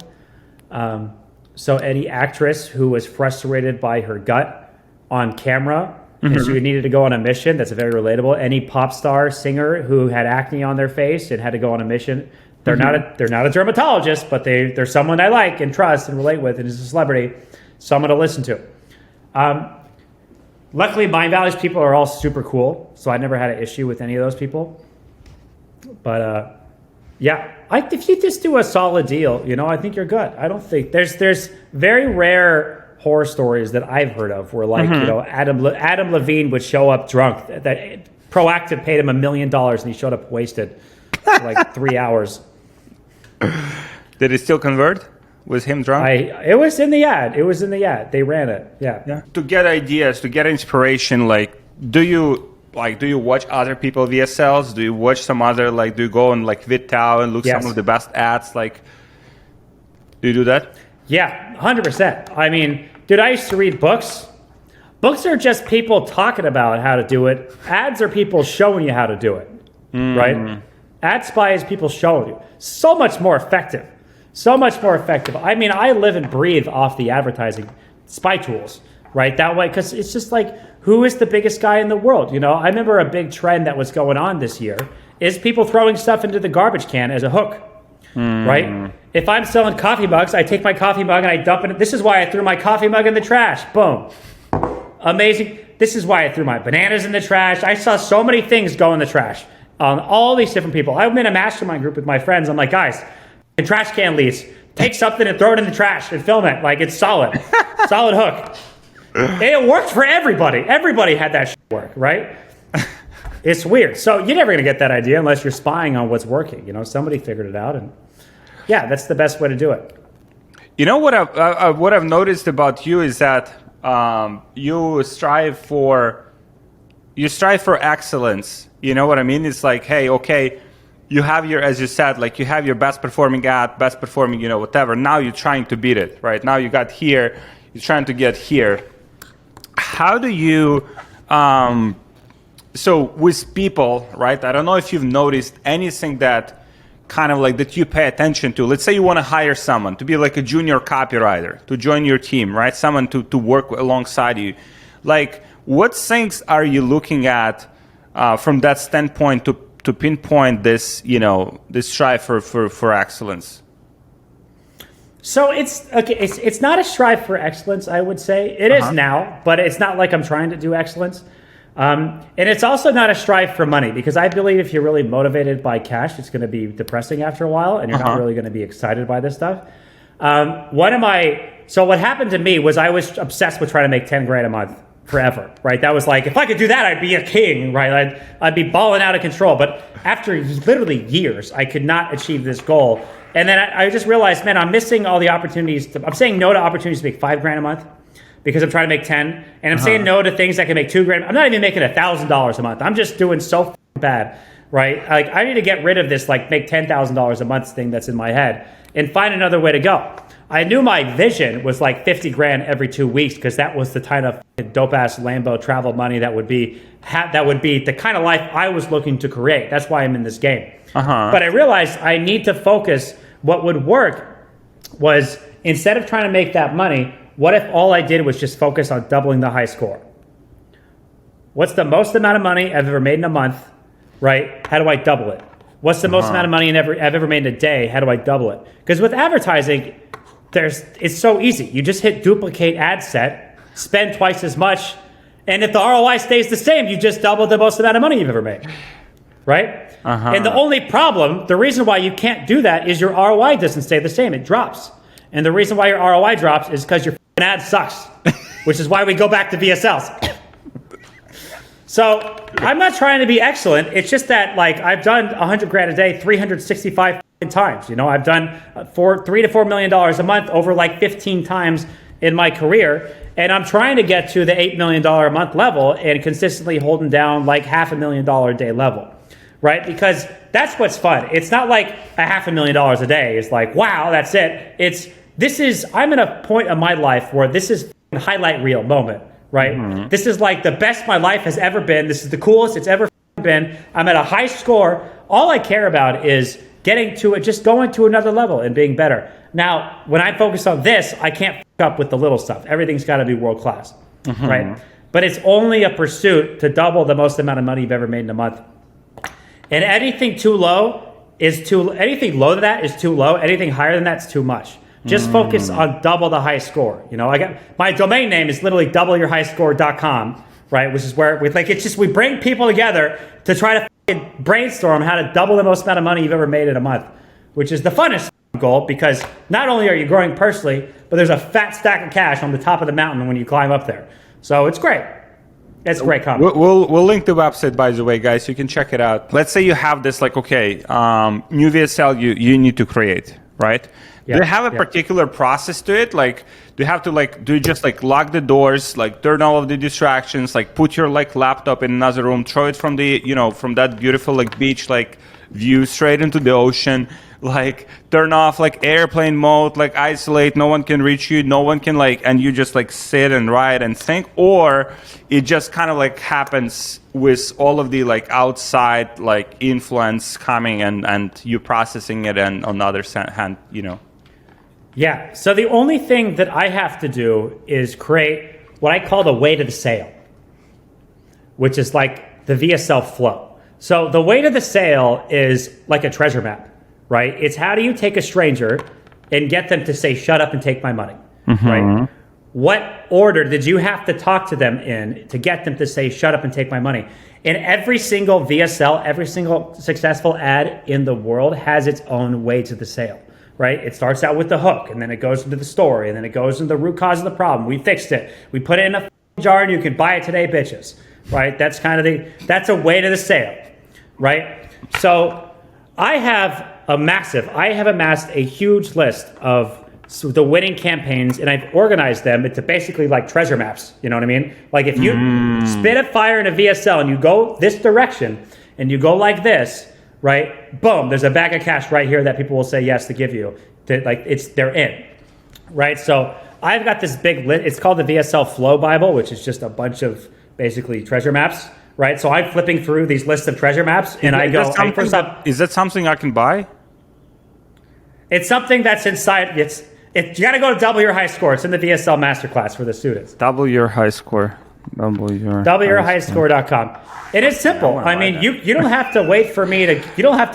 So any actress who was frustrated by her gut on camera and she needed to go on a mission, that's very relatable. Any pop star singer who had acne on their face and had to go on a mission, they're not a dermatologist, but they're someone I like and trust and relate with and is a celebrity, someone to listen to. Luckily, Mind Valley's people are all super cool, so I never had an issue with any of those people. But if you just do a solid deal, I think you're good. I don't think there's very rare horror stories that I've heard of where Adam Levine would show up drunk. That Proactive paid him $1 million and he showed up wasted for like 3 hours. Did it still convert? Was him drunk? It was in the ad. They ran it. Yeah. To get ideas, to get inspiration, do you watch other people VSLs? Do you watch some other do you go on VidTow and look some of the best ads? Do you do that? Yeah, 100%. I mean, dude, I used to read books. Books are just people talking about how to do it. Ads are people showing you how to do it, right? Ad Spy is people showing you. So much more effective. I mean, I live and breathe off the advertising spy tools, right? That way, because it's just who is the biggest guy in the world? I remember a big trend that was going on this year is people throwing stuff into the garbage can as a hook, right? If I'm selling coffee mugs, I take my coffee mug and I dump it. This is why I threw my coffee mug in the trash. Boom. Amazing. This is why I threw my bananas in the trash. I saw so many things go in the trash. All these different people. I'm in a mastermind group with my friends. I'm like, guys, in trash can leads, take something and throw it in the trash and film it. It's solid. Solid hook. And it worked for everybody. Everybody had that shit work, right? It's weird. So you're never going to get that idea unless you're spying on what's working. Somebody figured it out. And yeah, that's the best way to do it. What I've noticed about you is that you strive for excellence. You know what I mean? It's hey, okay, you have your, as you said, you have your best performing ad, best performing, whatever. Now you're trying to beat it, right? Now you got here, you're trying to get here. How do you, so with people, right? I don't know if you've noticed anything that kind of that you pay attention to. Let's say you want to hire someone to be a junior copywriter to join your team, right? Someone to work alongside you. What things are you looking at from that standpoint to pinpoint this, this strive for excellence? So it's not a strive for excellence, I would say. It is now, but it's not like I'm trying to do excellence. And it's also not a strive for money, because I believe if you're really motivated by cash, it's going to be depressing after a while, and you're not really going to be excited by this stuff. So what happened to me was I was obsessed with trying to make 10 grand a month forever, right? That was if I could do that, I'd be a king, right? I'd be balling out of control. But after literally years, I could not achieve this goal. And then I just realized, man, I'm missing all the opportunities. I'm saying no to opportunities to make 5 grand a month because I'm trying to make 10. And I'm saying no to things that can make 2 grand. I'm not even making $1,000 a month. I'm just doing so bad, right? I need to get rid of this, make $10,000 a month thing that's in my head and find another way to go. I knew my vision was 50 grand every 2 weeks, because that was the kind of dope ass Lambo travel money that would be the kind of life I was looking to create. That's why I'm in this game. But I realized I need to focus. What would work was, instead of trying to make that money, what if all I did was just focus on doubling the high score? What's the most amount of money I've ever made in a month, right? How do I double it? What's the most amount of money I've ever made in a day? How do I double it? Because with advertising, it's so easy. You just hit duplicate ad set, spend twice as much, and if the ROI stays the same, you just double the most amount of money you've ever made, right? And the only problem, the reason why you can't do that is your ROI doesn't stay the same, it drops. And the reason why your ROI drops is because your ad sucks, which is why we go back to VSLs. So I'm not trying to be excellent. It's just that, like, I've done 100 grand a day, 365 times. You know, I've done $3 to $4 million a month over like 15 times in my career. And I'm trying to get to the $8 million a month level and consistently holding down like $500,000 a day level, right? Because that's what's fun. It's not like $500,000 a day. It's like, wow, that's it. I'm in a point of my life where this is a highlight reel moment. Right? This is like the best my life has ever been. This is the coolest it's ever been. I'm at a high score. All I care about is getting to it, just going to another level and being better. Now, when I focus on this, I can't fuck up with the little stuff. Everything's got to be world class, right? But it's only a pursuit to double the most amount of money you've ever made in a month. And anything anything low to that is too low. Anything higher than that's too much. Just focus on double the high score. You know, I got my domain name is literally doubleyourhighscore.com, right? Which is where we bring people together to try to brainstorm how to double the most amount of money you've ever made in a month, which is the funnest goal because not only are you growing personally, but there's a fat stack of cash on the top of the mountain when you climb up there. So it's great. It's a great comment. We'll link the website, by the way, guys. You can check it out. Let's say you have this, like, new VSL you need to create, right? Do you have a particular process to it? Like, do you have to, like, do you just, like, lock the doors, like, turn all of the distractions, like, put your, like, laptop in another room, throw it from the, from that beautiful, like, beach, like, view straight into the ocean, like, turn off, like, airplane mode, like, isolate, no one can reach you, no one can, like, and you just, like, sit and write and think, or it just kind of, like, happens with all of the, like, outside, like, influence coming and you processing it, and on the other hand, Yeah, so the only thing that I have to do is create what I call the way to the sale, which is like the VSL flow. So the way to the sale is like a treasure map, right? It's how do you take a stranger and get them to say, shut up and take my money, right? What order did you have to talk to them in to get them to say, shut up and take my money? And every single VSL, every single successful ad in the world has its own way to the sale. Right? It starts out with the hook, and then it goes into the story, and then it goes into the root cause of the problem. We fixed it. We put it in a jar, and you can buy it today, bitches. Right? That's kind of that's a way to the sale. Right? So I have amassed a huge list of the winning campaigns, and I've organized them into basically like treasure maps. You know what I mean? Like if you spit a fire in a VSL and you go this direction, and you go like this, right? Boom, there's a bag of cash right here that people will say yes to give you. They're in, right? So I've got this big list. It's called the VSL Flow Bible, which is just a bunch of basically treasure maps, right? So I'm flipping through these lists of treasure maps, and I go, is that something I can buy? It's something that's inside. You got to go to Double Your High Score. It's in the VSL Masterclass for the students. Double Your High Score. doubleyourhighscore.com. And it's simple. I mean, you don't have to wait for me to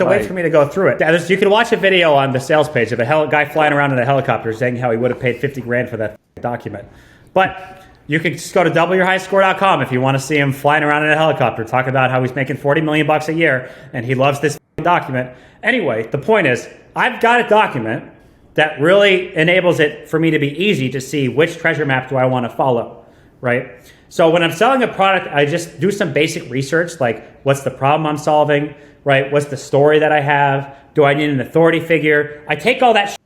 wait for me to go through it. You can watch a video on the sales page of a guy flying around in a helicopter saying how he would have paid 50 grand for that document. But you can just go to doubleyourhighscore.com if you want to see him flying around in a helicopter, talk about how he's making $40 million a year and he loves this document. Anyway, the point is, I've got a document that really enables it for me to be easy to see which treasure map do I want to follow, right? So when I'm selling a product, I just do some basic research, like what's the problem I'm solving, right? What's the story that I have? Do I need an authority figure? I take all that shit,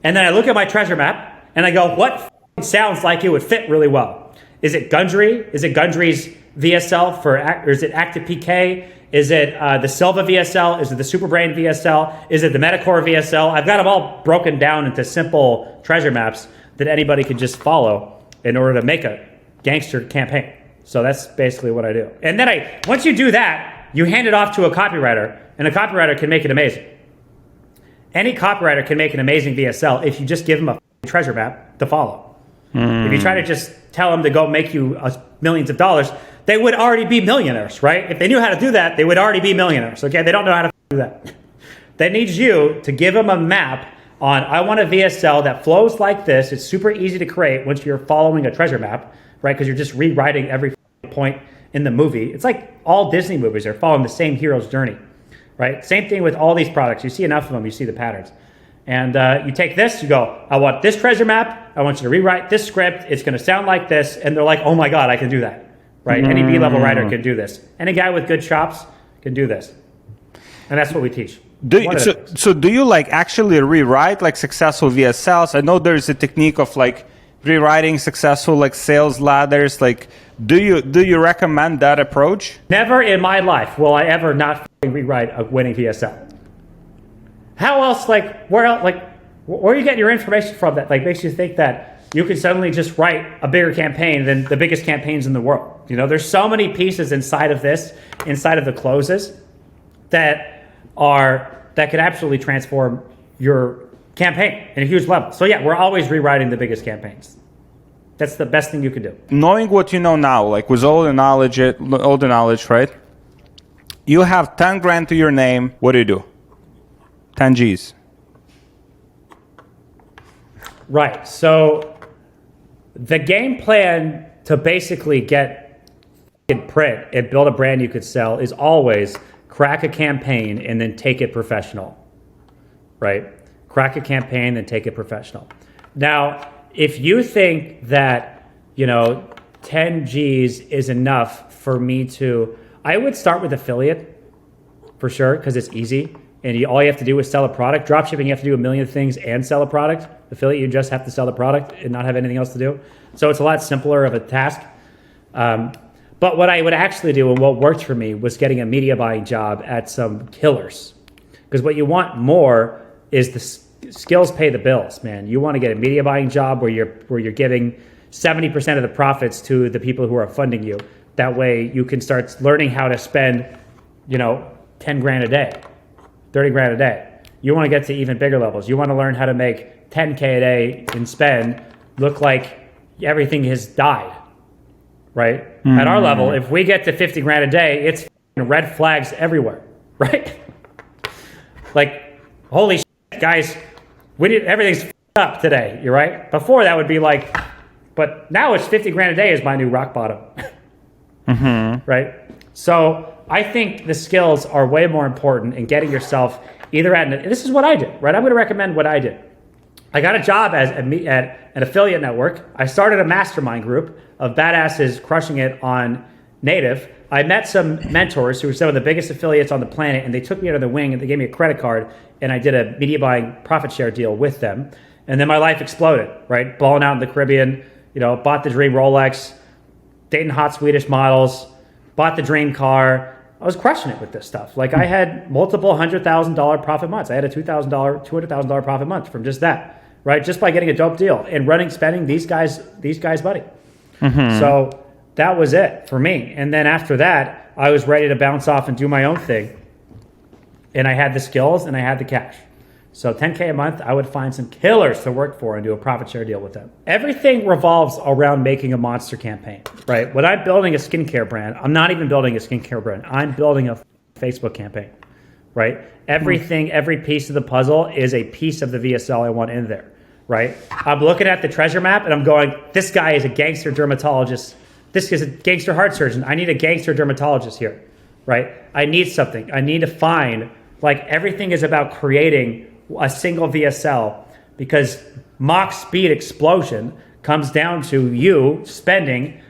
and then I look at my treasure map, and I go, what sounds like it would fit really well? Is it Gundry? Is it Gundry's VSL or is it Active PK? Is it the Silva VSL? Is it the Superbrain VSL? Is it the Metacore VSL? I've got them all broken down into simple treasure maps that anybody can just follow in order to make a gangster campaign. So that's basically what I do. And then once you do that, you hand it off to a copywriter, and a copywriter can make it amazing. Any copywriter can make an amazing VSL if you just give them a treasure map to follow. If you try to just tell them to go make you millions of dollars, they would already be millionaires, right? If they knew how to do that, they would already be millionaires, okay? They don't know how to do that. They need you to give them a map on, I want a VSL that flows like this. It's super easy to create once you're following a treasure map, right? Because you're just rewriting every point in the movie. It's like all Disney movies are following the same hero's journey, right? Same thing with all these products. You see enough of them, you see the patterns. And you take this, you go, I want this treasure map. I want you to rewrite this script. It's going to sound like this. And they're like, oh my God, I can do that, right? Any B-level writer can do this. Any guy with good chops can do this. And that's what we teach. So do you like actually rewrite like successful VSLs? I know there's a technique of like rewriting successful like sales ladders. Like, do you recommend that approach? Never in my life will I ever not rewrite a winning VSL. How else, like, where are you getting your information from that like makes you think that you can suddenly just write a bigger campaign than the biggest campaigns in the world? You know, there's so many pieces inside of this, inside of the closes, that could absolutely transform your campaign in a huge level. So yeah, we're always rewriting the biggest campaigns. That's the best thing you can do. Knowing what you know now, like with all the knowledge, right? You have 10 grand to your name. What do? 10 G's. Right. So the game plan to basically get print and build a brand you could sell is always crack a campaign and then take it professional. Right? Crack a campaign and take it professional. Now, if you think that, 10 G's is enough for me to, I would start with affiliate for sure, because it's easy. And all you have to do is sell a product. Dropshipping, you have to do a million things and sell a product. Affiliate, you just have to sell the product and not have anything else to do. So it's a lot simpler of a task. But what I would actually do and what worked for me was getting a media buying job at some killers. Because what you want more is the skills pay the bills, man. You want to get a media buying job where you're giving 70% of the profits to the people who are funding you. That way you can start learning how to spend, 10 grand a day. 30 grand a day. You want to get to even bigger levels. You want to learn how to make 10K a day in spend look like everything has died, right? At our level, if we get to 50 grand a day, it's red flags everywhere, right? Like, holy shit, guys, everything's up today, you're right? Before that would be like, but now it's 50 grand a day is my new rock bottom, right? So I think the skills are way more important in getting yourself either this is what I did, right? I'm going to recommend what I did. I got a job at an affiliate network. I started a mastermind group of badasses crushing it on native. I met some mentors who were some of the biggest affiliates on the planet, and they took me under the wing and they gave me a credit card, and I did a media buying profit share deal with them. And then my life exploded, right? Balling out in the Caribbean, bought the dream Rolex, dating hot Swedish models, bought the dream car. I was crushing it with this stuff. Like I had multiple $100,000 profit months. I had a $200,000 profit month from just that, right? Just by getting a dope deal and spending these guys' money. So that was it for me. And then after that, I was ready to bounce off and do my own thing. And I had the skills and I had the cash. So 10K a month, I would find some killers to work for and do a profit share deal with them. Everything revolves around making a monster campaign, right? When I'm building a skincare brand, I'm not even building a skincare brand. I'm building a Facebook campaign, right? Everything, every piece of the puzzle is a piece of the VSL I want in there, right? I'm looking at the treasure map and I'm going, this guy is a gangster dermatologist. This is a gangster heart surgeon. I need a gangster dermatologist here, right? I need something. I need to find, everything is about creating a single VSL, because Mach speed explosion comes down to you spending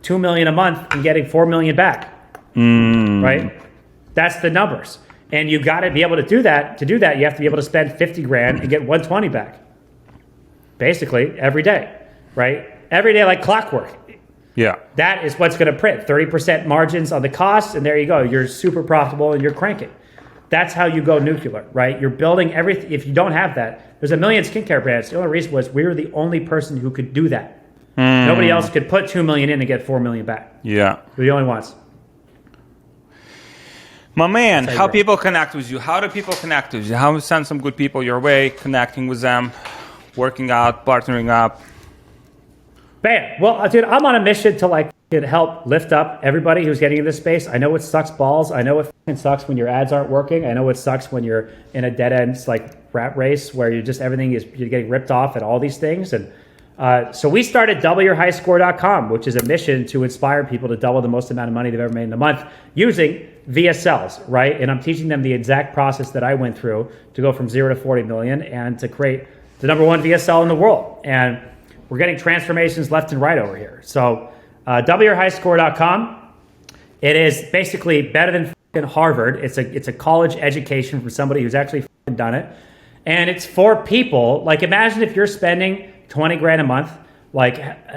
$2 million a month and getting $4 million back, right? That's the numbers. And you got to be able to do that. To do that, you have to be able to spend 50 grand and get 120 back, basically every day, right? Every day like clockwork. Yeah. That is what's going to print. 30% margins on the cost, and there you go. You're super profitable and you're cranking. That's how you go nuclear, right? You're building everything. If you don't have that, there's a million skincare brands. The only reason was we were the only person who could do that. Nobody else could put 2 million in and get 4 million back. Yeah. We're the only ones. My man, how people connect with you? How do people connect with you? How to send some good people your way, connecting with them, working out, partnering up? Bam. Well, dude, I'm on a mission to can help lift up everybody who's getting in this space. I know it sucks balls. I know it sucks when your ads aren't working. I know it sucks when you're in a dead end like rat race where you're getting ripped off at all these things. And so we started doubleyourhighscore.com, which is a mission to inspire people to double the most amount of money they've ever made in a month using VSLs, right? And I'm teaching them the exact process that I went through to go from 0 to 40 million and to create the #1 VSL in the world. And we're getting transformations left and right over here. So doubleyourhighscore.com. It is basically better than Harvard. It's a college education from somebody who's actually done it. And it's for people. Like, imagine if you're spending 20 grand a month, like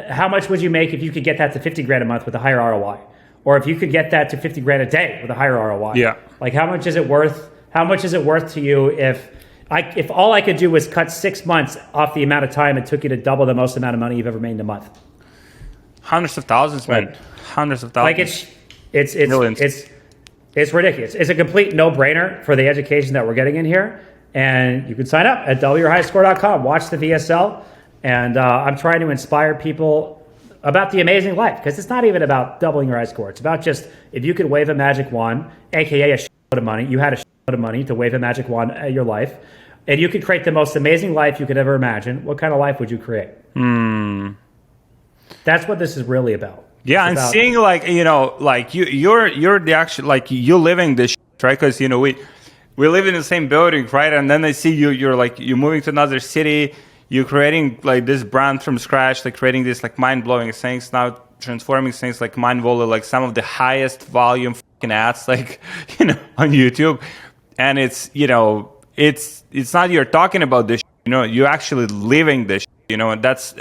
how much would you make if you could get that to 50 grand a month with a higher ROI? Or if you could get that to 50 grand a day with a higher ROI? Yeah. Like, how much is it worth? How much is it worth to you if all I could do was cut 6 months off the amount of time it took you to double the most amount of money you've ever made in a month? Hundreds of thousands, man. Right. Hundreds of thousands. Like it's ridiculous. It's a complete no-brainer for the education that we're getting in here. And you can sign up at doubleyourhighscore.com. Watch the VSL. And I'm trying to inspire people about the amazing life, because it's not even about doubling your high score. It's about just, if you could wave a magic wand, aka a shitload of money, you had a shitload of money to wave a magic wand at your life, and you could create the most amazing life you could ever imagine. What kind of life would you create? That's what this is really about. Yeah, and seeing like, like you're the actual, like you're living this shit, right? Because we live in the same building, right? And then I see you're moving to another city. You're creating like this brand from scratch, like creating these like mind-blowing things, now transforming things like Mindvolley, like some of the highest volume fucking ads, like, on YouTube. And it's not you're talking about this, you're actually living this, and that's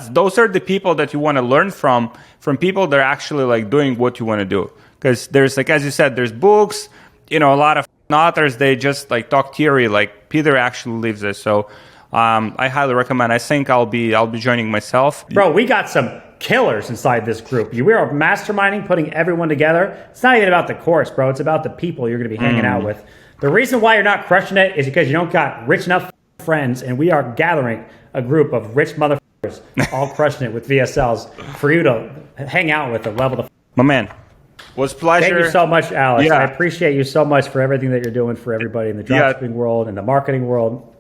those are the people that you want to learn from people that are actually like doing what you want to do. Because there's, like, as you said, there's books, a lot of authors, they just like talk theory, like Peter actually lives this. So I highly recommend. I think I'll be joining myself. Bro, we got some killers inside this group. We are masterminding, putting everyone together. It's not even about the course, bro. It's about the people you're going to be hanging out with. The reason why you're not crushing it is because you don't got rich enough friends, and we are gathering a group of rich motherfuckers all crushing it with VSLs for you to hang out with and level the My man, was pleasure. Thank you so much, Alex. Yeah. I appreciate you so much for everything that you're doing for everybody in the dropshipping world and the marketing world.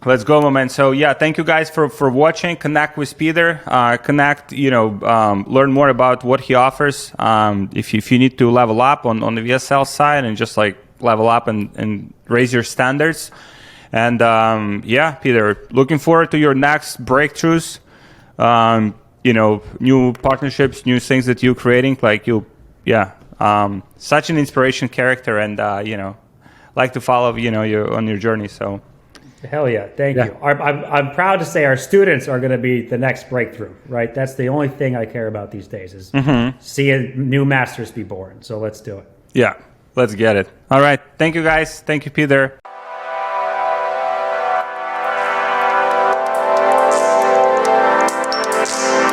Let's go, my man. So yeah, thank you guys for watching. Connect with Peter. Learn more about what he offers. If you need to level up on the VSL side and just like level up and raise your standards. And Peter, looking forward to your next breakthroughs. New partnerships, new things that you're creating. Like such an inspiration character, and like to follow you on your journey. So. Hell yeah, thank you. I'm proud to say our students are going to be the next breakthrough, right? That's the only thing I care about these days is seeing new masters be born. So let's do it. Yeah, let's get it. All right. Thank you, guys. Thank you, Peter.